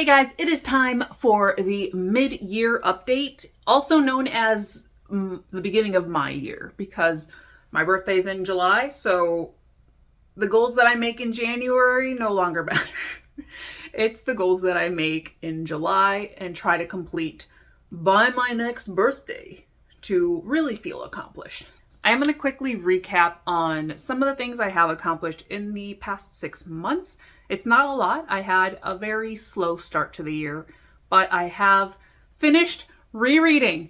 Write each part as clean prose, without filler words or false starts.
Hey guys, it is time for the mid-year update, also known as the beginning of my year, because my birthday's in July, so the goals that I make in January no longer matter. It's the goals that I make in July and try to complete by my next birthday to really feel accomplished. I am going to quickly recap on some of the things I have accomplished in the past 6 months. It's not a lot. I had a very slow start to the year, but I have finished rereading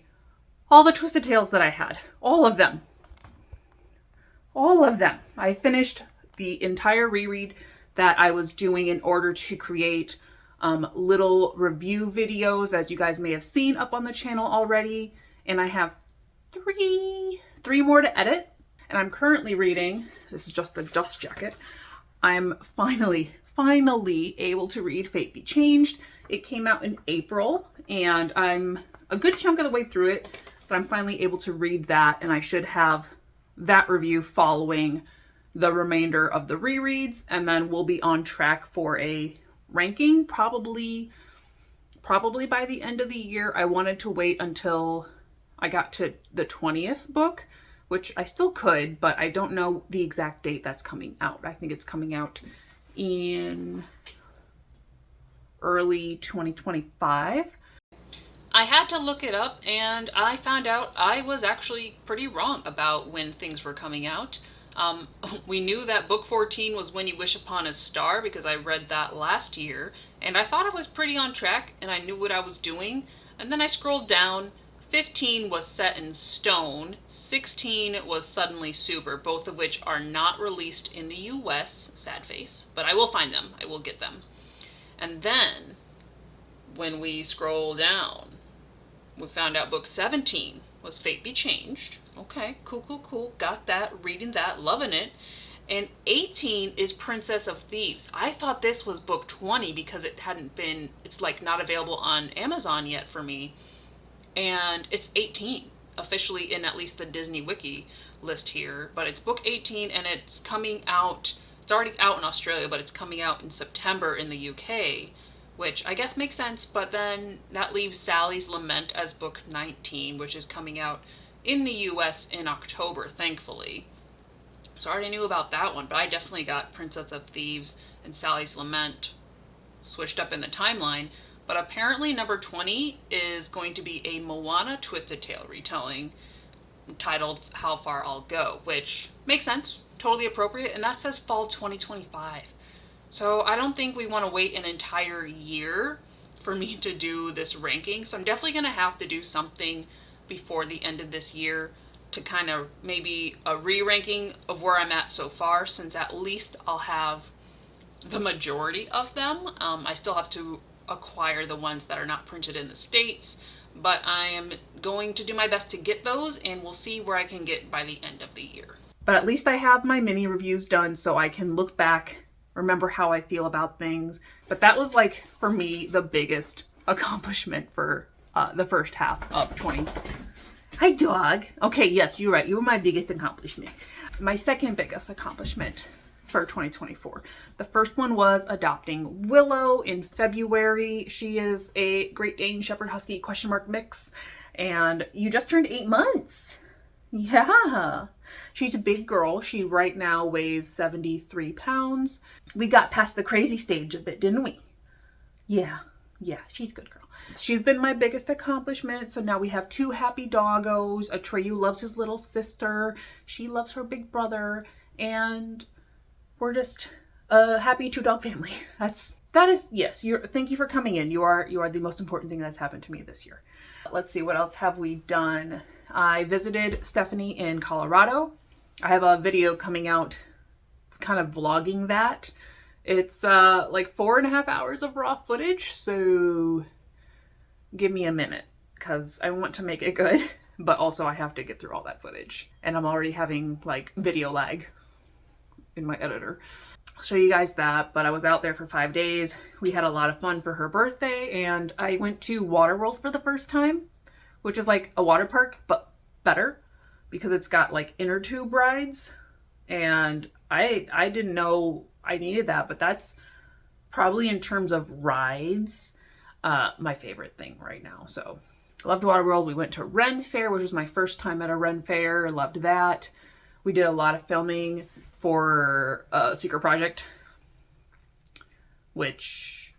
all the Twisted Tales that I had. All of them. All of them. I finished the entire reread that I was doing in order to create little review videos, as you guys may have seen up on the channel already. And I have three more to edit. And I'm currently reading, this is just the dust jacket. I'm finally able to read Fate Be Changed. It came out in April and I'm a good chunk of the way through it, but I'm finally able to read that, and I should have that review following the remainder of the rereads, and then we'll be on track for a ranking probably by the end of the year. I wanted to wait until I got to the 20th book, which I still could, but I don't know the exact date that's coming out. I think it's coming out in early 2025. I had to look it up, and I found out I was actually pretty wrong about when things were coming out. We knew that book 14 was When You Wish Upon a Star because I read that last year, and I thought I was pretty on track and I knew what I was doing. And then I scrolled down. 15 was Set in Stone, 16 was Suddenly Super, both of which are not released in the US, sad face, but I will find them, I will get them. And then, when we scroll down, we found out book 17 was Fate Be Changed. Okay, cool, got that, reading that, loving it. And 18 is Princess of Thieves. I thought this was book 20 because it's like not available on Amazon yet for me. And it's 18 officially in at least the Disney Wiki list here, but it's book 18 and it's coming out, it's already out in Australia, but it's coming out in September in the UK, which I guess makes sense. But then that leaves Sally's Lament as book 19, which is coming out in the US in October, thankfully. So I already knew about that one, but I definitely got Princess of Thieves and Sally's Lament switched up in the timeline. But apparently number 20 is going to be a Moana Twisted Tale retelling titled How Far I'll Go, which makes sense, totally appropriate, and that says fall 2025. So I don't think we want to wait an entire year for me to do this ranking, so I'm definitely going to have to do something before the end of this year to kind of maybe a re-ranking of where I'm at so far, since at least I'll have the majority of them. I still have to acquire the ones that are not printed in the States, but I am going to do my best to get those, and we'll see where I can get by the end of the year. But at least I have my mini reviews done so I can look back, remember how I feel about things. But that was, like, for me, the biggest accomplishment for the first half of 20. Hi, dog. Okay, yes, you're right. You were my biggest accomplishment. My second biggest accomplishment for 2024. The first one was adopting Willow in February. She is a Great Dane Shepherd Husky / mix, and you just turned 8 months. Yeah. She's a big girl. She right now weighs 73 pounds. We got past the crazy stage of it, didn't we? Yeah, she's a good girl. She's been my biggest accomplishment. So now we have 2 happy doggos. Atreyu loves his little sister. She loves her big brother, and we're just a happy 2-dog family. That is yes. Thank you for coming in. You are the most important thing that's happened to me this year. Let's see, what else have we done? I visited Stephanie in Colorado. I have a video coming out, kind of vlogging that. It's like 4.5 hours of raw footage, so give me a minute because I want to make it good, but also I have to get through all that footage, and I'm already having like video lag in my editor. I'll show you guys that, but I was out there for 5 days. We had a lot of fun for her birthday, and I went to Waterworld for the first time, which is like a water park, but better because it's got like inner tube rides, and I didn't know I needed that, but that's probably in terms of rides my favorite thing right now. So loved Waterworld. We went to Ren Fair, which was my first time at a Ren Fair. Loved that. We did a lot of filming for Secret Project, which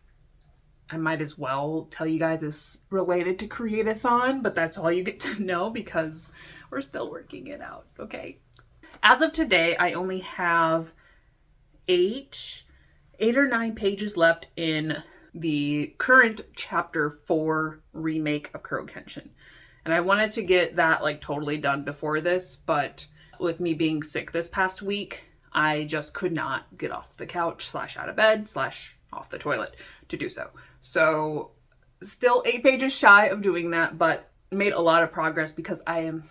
I might as well tell you guys is related to Create-a-thon, but that's all you get to know because we're still working it out, okay? As of today, I only have 8 or 9 pages left in the current chapter 4 remake of Kuro Kenshin. And I wanted to get that like totally done before this, but with me being sick this past week, I just could not get off the couch / out of bed / off the toilet to do so. So still 8 pages shy of doing that, but made a lot of progress because I am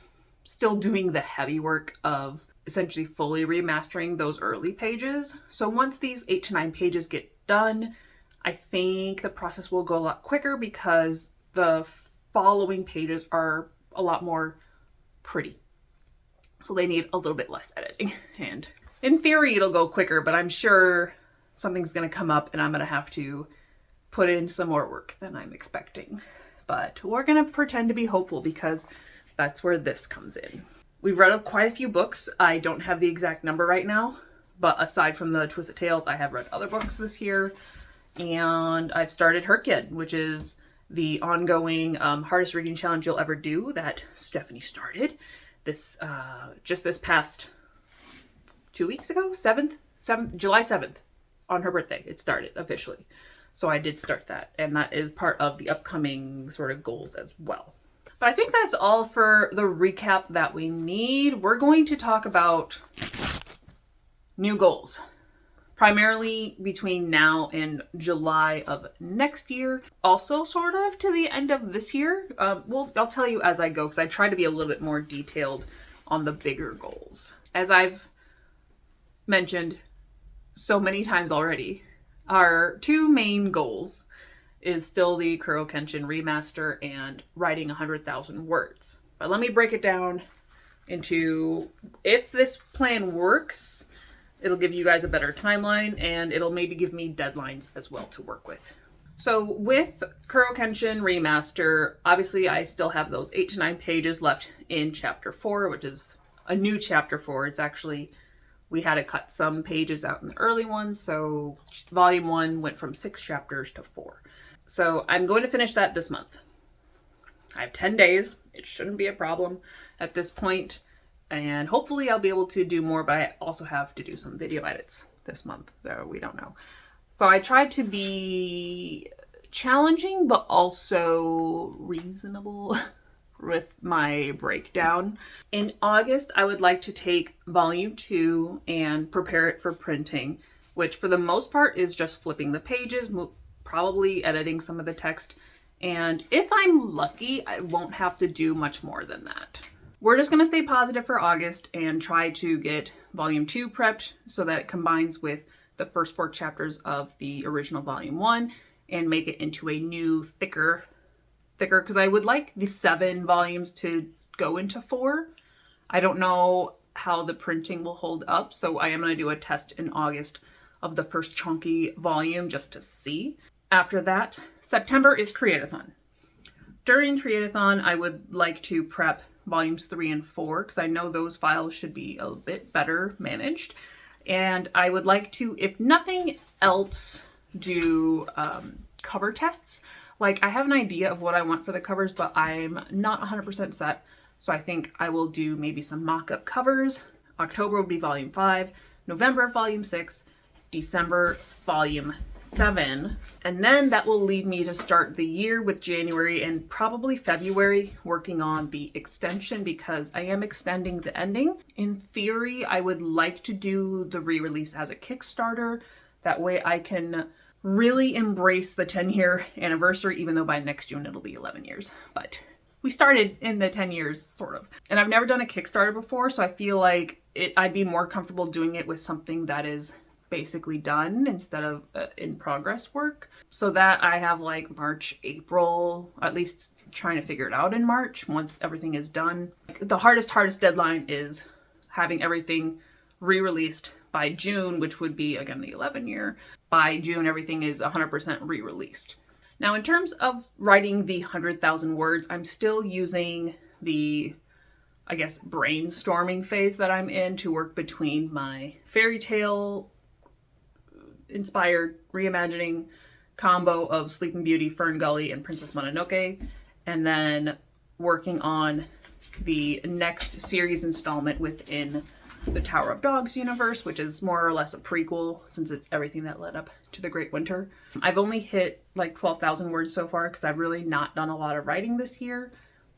still doing the heavy work of essentially fully remastering those early pages. So once these 8 to 9 pages get done, I think the process will go a lot quicker because the following pages are a lot more pretty. So they need a little bit less editing. And in theory, it'll go quicker, but I'm sure something's going to come up and I'm going to have to put in some more work than I'm expecting. But we're going to pretend to be hopeful because that's where this comes in. We've read quite a few books. I don't have the exact number right now, but aside from the Twisted Tales, I have read other books this year. And I've started Herkid, which is the ongoing hardest reading challenge you'll ever do that Stephanie started this just this past 2 weeks ago, July 7th, on her birthday. It started officially. So I did start that, and that is part of the upcoming sort of goals as well. But I think that's all for the recap that we need. We're going to talk about new goals, primarily between now and July of next year. Also sort of to the end of this year. I'll tell you as I go because I try to be a little bit more detailed on the bigger goals. As I've mentioned so many times already, our 2 main goals is still the Kuro Kenshin remaster and writing 100,000 words. But let me break it down into, if this plan works, it'll give you guys a better timeline and it'll maybe give me deadlines as well to work with. So with Kuro Kenshin Remaster, obviously I still have those 8 to 9 pages left in chapter 4, which is a new chapter 4. It's actually, we had to cut some pages out in the early ones, so volume 1 went from 6 chapters to 4. So I'm going to finish that this month. I have 10 days. It shouldn't be a problem at this point. And hopefully I'll be able to do more, but I also have to do some video edits this month, so we don't know. So I tried to be challenging, but also reasonable with my breakdown. In August, I would like to take volume 2 and prepare it for printing, which for the most part is just flipping the pages, probably editing some of the text. And if I'm lucky, I won't have to do much more than that. We're just going to stay positive for August and try to get volume 2 prepped so that it combines with the first 4 chapters of the original volume 1 and make it into a new thicker, because I would like the 7 volumes to go into 4. I don't know how the printing will hold up, so I am going to do a test in August of the first chunky volume just to see. After that, September is Create-a-thon. During Create-a-thon, I would like to prep volumes 3 and 4 because I know those files should be a bit better managed. And I would like to, if nothing else, do cover tests. Like, I have an idea of what I want for the covers, but I'm not 100% set. So I think I will do maybe some mock-up covers. October will be volume 5, November volume 6, December volume 7, and then that will leave me to start the year with January and probably February working on the extension because I am extending the ending. In theory, I would like to do the re-release as a Kickstarter. That way I can really embrace the 10-year anniversary, even though by next June it'll be 11 years. But we started in the 10 years, sort of. And I've never done a Kickstarter before, so I feel like I'd be more comfortable doing it with something that is basically done instead of in progress work. So that I have like March, April, at least trying to figure it out in March once everything is done. The hardest deadline is having everything re-released by June, which would be again the 11 year. By June, everything is 100% re-released. Now, in terms of writing the 100,000 words, I'm still using the, I guess, brainstorming phase that I'm in to work between my fairy tale inspired reimagining combo of Sleeping Beauty, Fern Gully, and Princess Mononoke, and then working on the next series installment within the Tower of Dogs universe, which is more or less a prequel since it's everything that led up to the Great Winter. I've only hit like 12,000 words so far because I've really not done a lot of writing this year.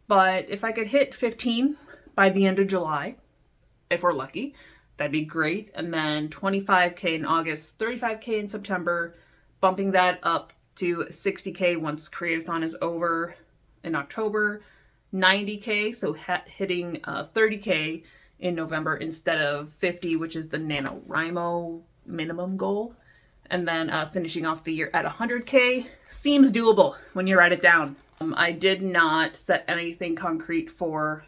But if I could hit 15 by the end of July, if we're lucky, that'd be great. And then 25K in August, 35K in September, bumping that up to 60K once Create-a-thon is over in October, 90K, so hitting 30K in November instead of 50, which is the NaNoWriMo minimum goal. And then finishing off the year at 100K seems doable when you write it down. I did not set anything concrete for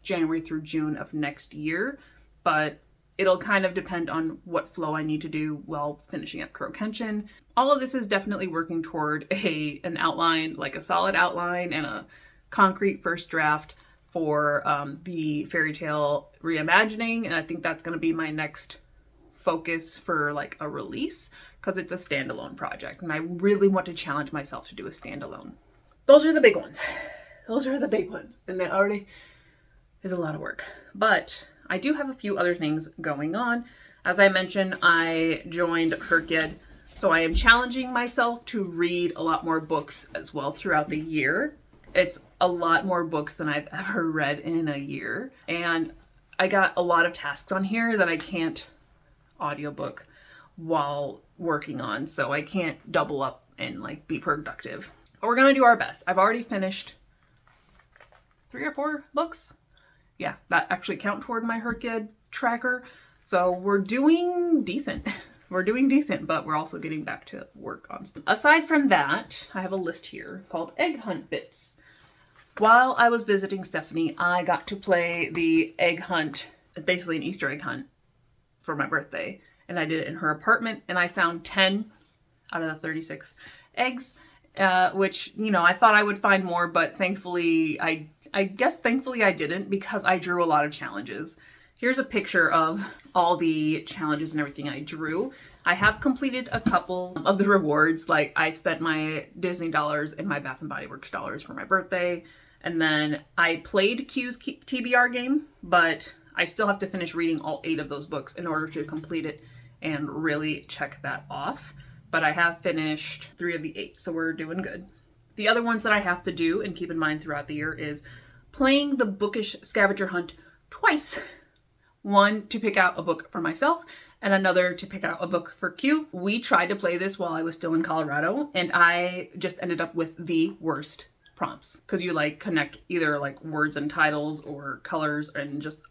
January through June of next year, but it'll kind of depend on what flow I need to do while finishing up Kuro Kenshin. All of this is definitely working toward an outline, like a solid outline and a concrete first draft for the fairy tale reimagining, and I think that's going to be my next focus for like a release because it's a standalone project and I really want to challenge myself to do a standalone. Those are the big ones. And they already is a lot of work. But I do have a few other things going on. As I mentioned, I joined Herkyed, so I am challenging myself to read a lot more books as well throughout the year. It's a lot more books than I've ever read in a year. And I got a lot of tasks on here that I can't audiobook while working on, so I can't double up and like be productive. But we're gonna do our best. I've already finished 3 or 4 books. Yeah, that actually count toward my Herkyed tracker. So we're doing decent. But we're also getting back to work on stuff. Aside from that, I have a list here called Egg Hunt Bits. While I was visiting Stephanie, I got to play the egg hunt, basically an Easter egg hunt for my birthday. And I did it in her apartment, and I found 10 out of the 36 eggs, which, you know, I thought I would find more, but thankfully, I guess thankfully I didn't because I drew a lot of challenges. Here's a picture of all the challenges and everything I drew. I have completed a couple of the rewards, like I spent my Disney dollars and my Bath & Body Works dollars for my birthday. And then I played Q's TBR game, but I still have to finish reading all 8 of those books in order to complete it and really check that off. But I have finished 3 of the 8, so we're doing good. The other ones that I have to do and keep in mind throughout the year is playing the Bookish Scavenger Hunt twice. One to pick out a book for myself and another to pick out a book for Q. We tried to play this while I was still in Colorado, and I just ended up with the worst prompts because you like connect either like words and titles or colors, and just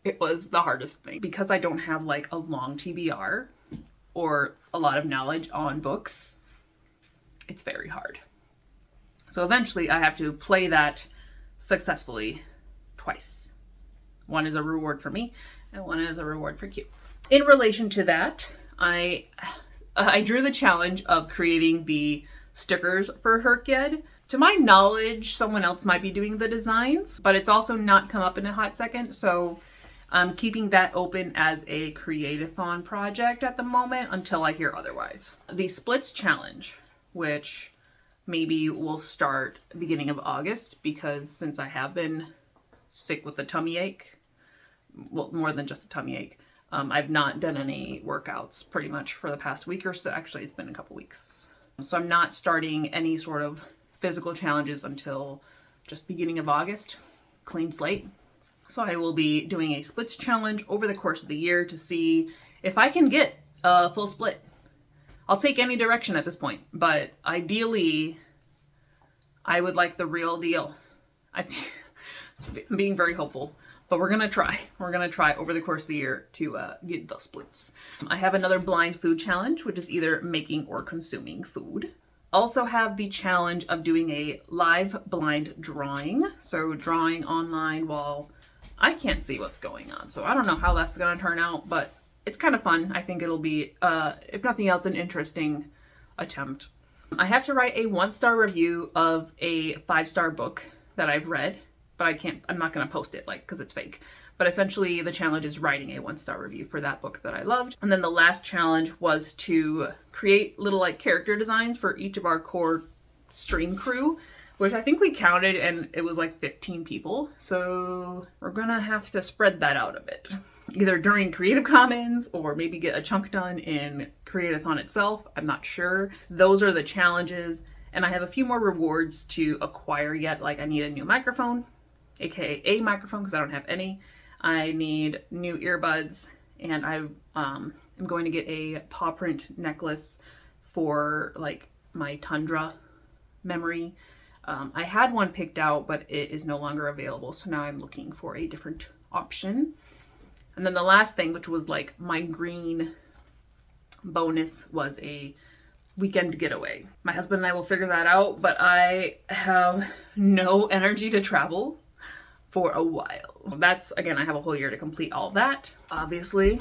it was the hardest thing because I don't have like a long TBR or a lot of knowledge on books. It's very hard. So eventually I have to play that successfully twice. One is a reward for me and one is a reward for Q. In relation to that, I drew the challenge of creating the stickers for Herkyed. To my knowledge, someone else might be doing the designs, but it's also not come up in a hot second, so I'm keeping that open as a Create-a-thon project at the moment until I hear otherwise. The Splits Challenge, which maybe will start beginning of August, because since I have been sick with the tummy ache, well, more than just a tummy ache, I've not done any workouts pretty much for the past week or so. Actually, it's been a couple weeks. So I'm not starting any sort of physical challenges until just beginning of August, clean slate. So I will be doing a splits challenge over the course of the year to see if I can get a full split. I'll take any direction at this point, but ideally I would like the real deal. I'm being very hopeful, but we're gonna try. We're gonna try over the course of the year to get the splits. I have another blind food challenge, which is either making or consuming food. Also have the challenge of doing a live blind drawing. So drawing online while I can't see what's going on. So I don't know how that's gonna turn out, but it's kind of fun. I think it'll be, if nothing else, an interesting attempt. I have to write a 1-star review of a 5-star book that I've read, but I'm not going to post it because it's fake. But essentially the challenge is writing a 1-star review for that book that I loved. And then the last challenge was to create little character designs for each of our core stream crew, which I think we counted and it was 15 people. So we're gonna have to spread that out a bit. Either during Creative Commons or maybe get a chunk done in Create-a-thon itself. I'm not sure. Those are the challenges. And I have a few more rewards to acquire yet. I need a new microphone, aka a microphone because I don't have any. I need new earbuds, and I am going to get a paw print necklace for my Tundra memory. I had one picked out, but it is no longer available. So now I'm looking for a different option. And then the last thing, which was my green bonus, was a weekend getaway. My husband and I will figure that out, but I have no energy to travel for a while. That's, again, I have a whole year to complete all that. Obviously,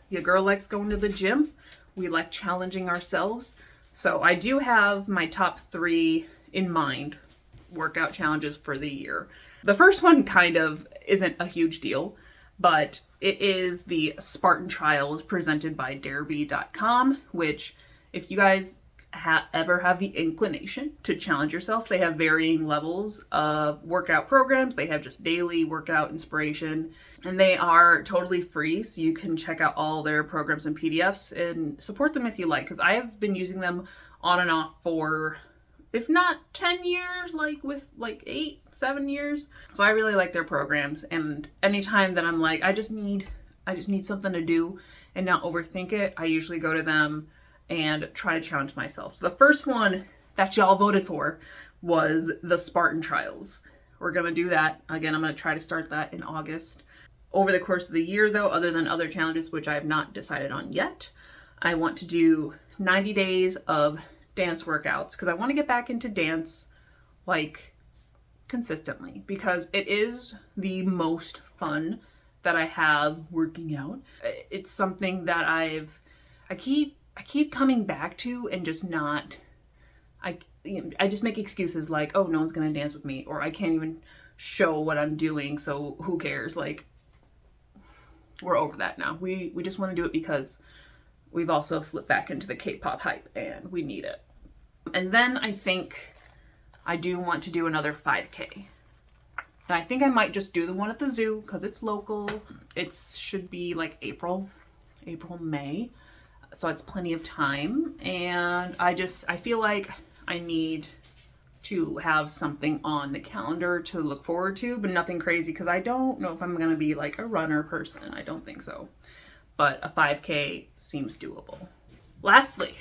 your girl likes going to the gym. We like challenging ourselves. So I do have my top 3 in mind workout challenges for the year. The first one kind of isn't a huge deal, but it is the Spartan Trials presented by Darebee.com, which if you guys ever have the inclination to challenge yourself, they have varying levels of workout programs. They have just daily workout inspiration, and they are totally free, so you can check out all their programs and PDFs and support them if you like, because I have been using them on and off for, if not 10 years, with 8-7 years. So I really like their programs, and anytime that I'm I just need something to do and not overthink it, I usually go to them and try to challenge myself. So the first one that y'all voted for was the Spartan Trials. We're gonna do that. Again, I'm gonna try to start that in August. Over the course of the year though, other than other challenges, which I have not decided on yet, I want to do 90 days of dance workouts because I want to get back into dance consistently, because it is the most fun that I have working out. It's something that I keep coming back to and just not, I just make excuses oh, no one's gonna dance with me, or I can't even show what I'm doing, so who cares? We're over that now. We just want to do it because we've also slipped back into the K-pop hype and we need it. And then I think I do want to do another 5K. And I think I might just do the one at the zoo because it's local. It should be April, May. So it's plenty of time. And I feel like I need to have something on the calendar to look forward to, but nothing crazy because I don't know if I'm going to be a runner person. I don't think so. But a 5K seems doable. Lastly,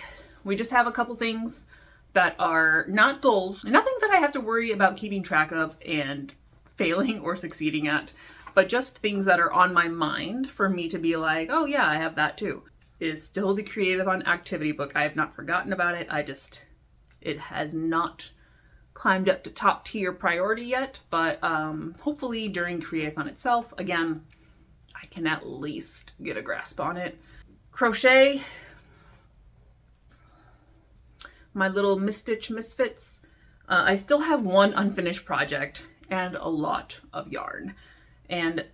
we just have a couple things that are not goals, nothing that I have to worry about keeping track of and failing or succeeding at, but just things that are on my mind for me to be oh yeah, I have that too, is still the Create-a-thon activity book. I have not forgotten about it. It has not climbed up to top tier priority yet, but hopefully during Create-a-thon itself, again, I can at least get a grasp on it. Crochet, my little Stitch Misfits. I still have one unfinished project and a lot of yarn. And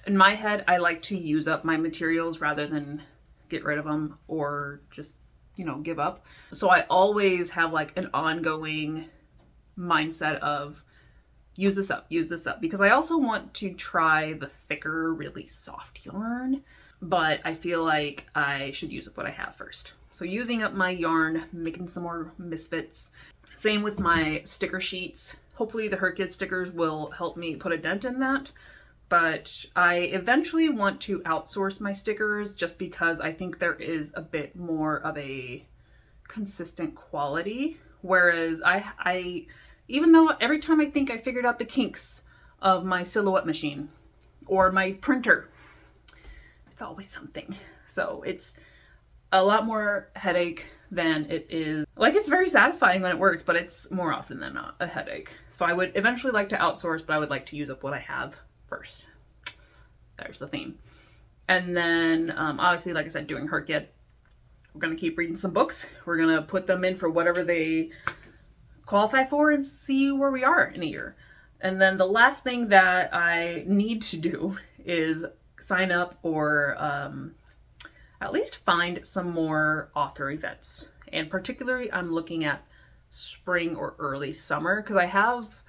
in my head, I like to use up my materials rather than get rid of them or just, give up. So I always have an ongoing mindset of use this up, because I also want to try the thicker, really soft yarn, but I feel like I should use up what I have first. So using up my yarn, making some more misfits. Same with my sticker sheets. Hopefully the Her Kid stickers will help me put a dent in that. But I eventually want to outsource my stickers just because I think there is a bit more of a consistent quality. Whereas I even though every time I think I figured out the kinks of my silhouette machine or my printer, it's always something. So it's a lot more headache than it is. It's very satisfying when it works, but it's more often than not a headache. So I would eventually like to outsource, but I would like to use up what I have first. There's the theme. And then obviously, like I said, doing Her Kid. We're going to keep reading some books. We're going to put them in for whatever they qualify for and see where we are in a year. And then the last thing that I need to do is sign up or at least find some more author events. And particularly, I'm looking at spring or early summer because I have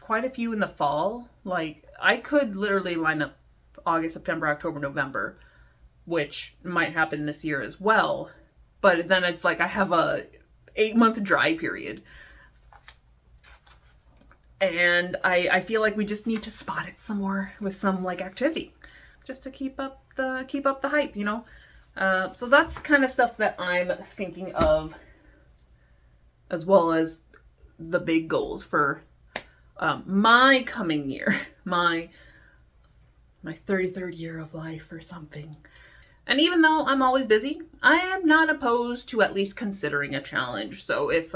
quite a few in the fall. Like, I could literally line up August, September, October, November, which might happen this year as well. But then it's like I have a 8-month dry period. And I feel like we just need to spot it some more with some like activity, just to keep up the hype, you know. So that's the kind of stuff that I'm thinking of, as well as the big goals for my coming year, my 33rd year of life or something. And even though I'm always busy, I am not opposed to at least considering a challenge. So if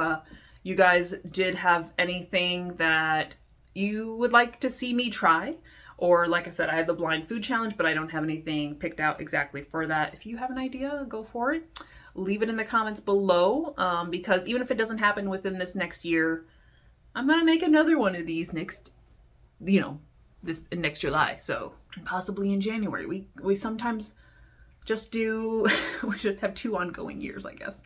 you guys did have anything that you would like to see me try, or like I said, I have the blind food challenge, but I don't have anything picked out exactly for that. If you have an idea, go for it. Leave it in the comments below, because even if it doesn't happen within this next year, I'm going to make another one of these next July. So possibly in January. We sometimes just do, we just have 2 ongoing years, I guess.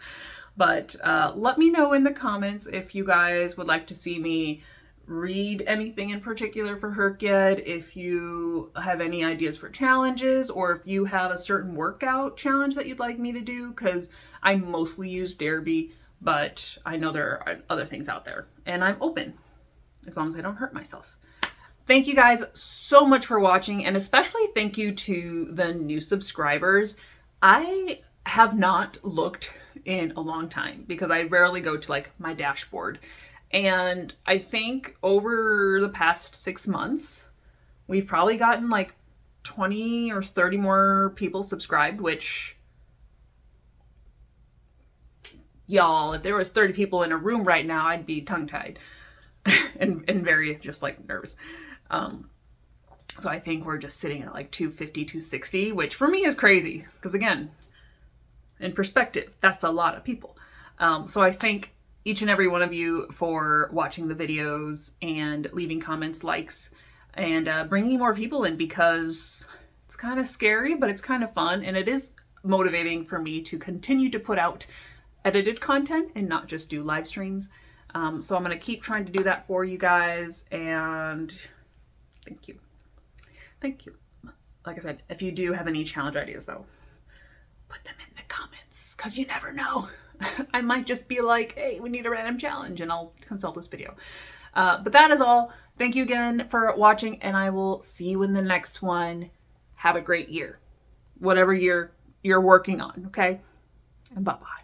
But let me know in the comments if you guys would like to see me read anything in particular for Herkyet, if you have any ideas for challenges, or if you have a certain workout challenge that you'd like me to do, because I mostly use Derby, but I know there are other things out there, and I'm open, as long as I don't hurt myself. Thank you guys so much for watching, and especially thank you to the new subscribers. I have not looked in a long time because I rarely go to like my dashboard. And I think over the past 6 months, we've probably gotten like 20 or 30 more people subscribed, which, y'all, if there was 30 people in a room right now, I'd be tongue-tied and very just like nervous. So I think we're just sitting at like 250, 260, which for me is crazy because, again, in perspective, that's a lot of people. So I thank each and every one of you for watching the videos and leaving comments, likes, and bringing more people in, because it's kind of scary, but it's kind of fun, and it is motivating for me to continue to put out edited content and not just do live streams. So I'm going to keep trying to do that for you guys, and thank you. Thank you. Like I said, if you do have any challenge ideas, though, put them in the comments, because you never know. I might just be like, hey, we need a random challenge, and I'll consult this video. But that is all. Thank you again for watching, and I will see you in the next one. Have a great year. Whatever year you're working on, okay? And bye-bye.